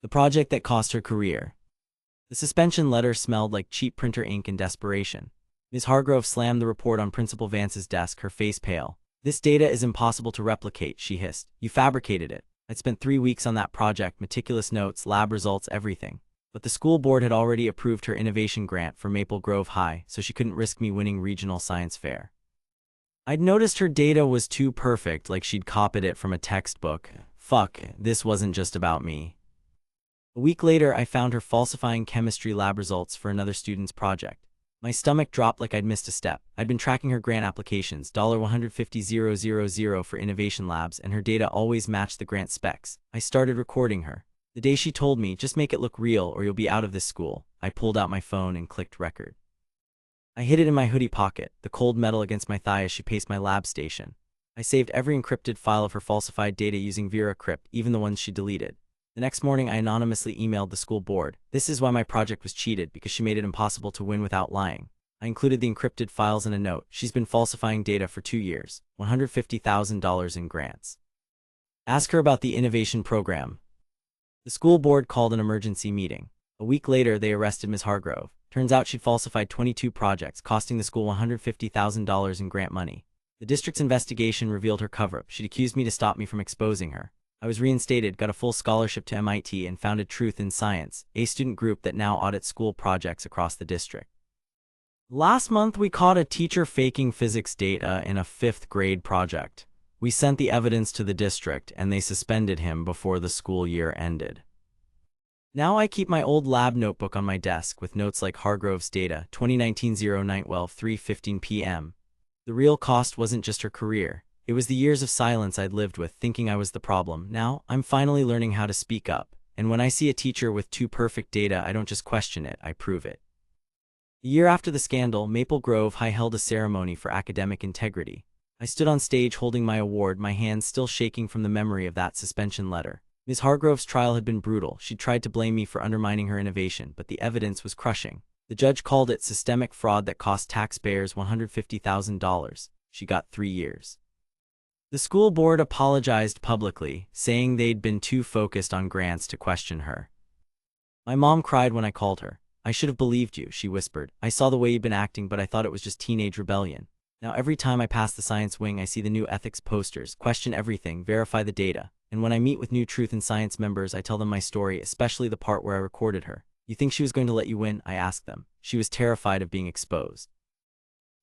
The project that cost her career. The suspension letter smelled like cheap printer ink and desperation. Ms. Hargrove slammed the report on Principal Vance's desk, her face pale. "This data is impossible to replicate," she hissed. "You fabricated it." I'd spent 3 weeks on that project, meticulous notes, lab results, everything. But the school board had already approved her innovation grant for Maple Grove High, so she couldn't risk me winning regional science fair. I'd noticed her data was too perfect, like she'd copied it from a textbook. Fuck, this wasn't just about me. A week later, I found her falsifying chemistry lab results for another student's project. My stomach dropped like I'd missed a step. I'd been tracking her grant applications, $150,000 for innovation labs, and her data always matched the grant specs. I started recording her. The day she told me, "Just make it look real or you'll be out of this school," I pulled out my phone and clicked record. I hid it in my hoodie pocket, the cold metal against my thigh as she paced my lab station. I saved every encrypted file of her falsified data using VeraCrypt, even the ones she deleted. The next morning, I anonymously emailed the school board. This is why my project was cheated, because she made it impossible to win without lying. I included the encrypted files in a note. She's been falsifying data for 2 years, $150,000 in grants. Ask her about the innovation program. The school board called an emergency meeting. A week later, they arrested Ms. Hargrove. Turns out she'd falsified 22 projects, costing the school $150,000 in grant money. The district's investigation revealed her cover-up. She'd accused me to stop me from exposing her. I was reinstated, got a full scholarship to MIT, and founded Truth in Science, a student group that now audits school projects across the district. Last month, we caught a teacher faking physics data in a 5th grade project. We sent the evidence to the district, and they suspended him before the school year ended. Now I keep my old lab notebook on my desk with notes like Hargrove's data, 2019-09-12, 3:15 p.m. The real cost wasn't just her career. It was the years of silence I'd lived with, thinking I was the problem. Now, I'm finally learning how to speak up. And when I see a teacher with too perfect data, I don't just question it, I prove it. A year after the scandal, Maple Grove High held a ceremony for academic integrity. I stood on stage holding my award, my hands still shaking from the memory of that suspension letter. Ms. Hargrove's trial had been brutal. She'd tried to blame me for undermining her innovation, but the evidence was crushing. The judge called it systemic fraud that cost taxpayers $150,000. She got 3 years. The school board apologized publicly, saying they'd been too focused on grants to question her. My mom cried when I called her. "I should have believed you," she whispered. "I saw the way you'd been acting, but I thought it was just teenage rebellion." Now every time I pass the science wing, I see the new ethics posters, question everything, verify the data. And when I meet with new Truth in Science members, I tell them my story, especially the part where I recorded her. "You think she was going to let you win?" I asked them. She was terrified of being exposed.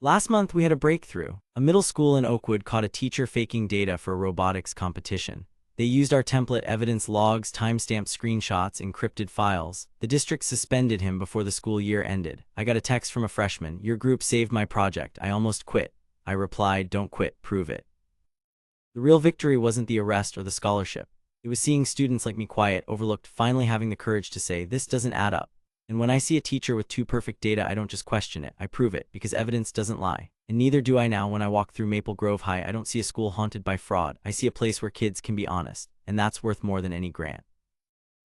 Last month, we had a breakthrough. A middle school in Oakwood caught a teacher faking data for a robotics competition. They used our template, evidence logs, timestamped screenshots, encrypted files. The district suspended him before the school year ended. I got a text from a freshman. "Your group saved my project. I almost quit." I replied, "Don't quit, prove it." The real victory wasn't the arrest or the scholarship. It was seeing students like me, quiet, overlooked, finally having the courage to say, "This doesn't add up." And when I see a teacher with too perfect data, I don't just question it, I prove it, because evidence doesn't lie. And neither do I now. When I walk through Maple Grove High, I don't see a school haunted by fraud. I see a place where kids can be honest, and that's worth more than any grant.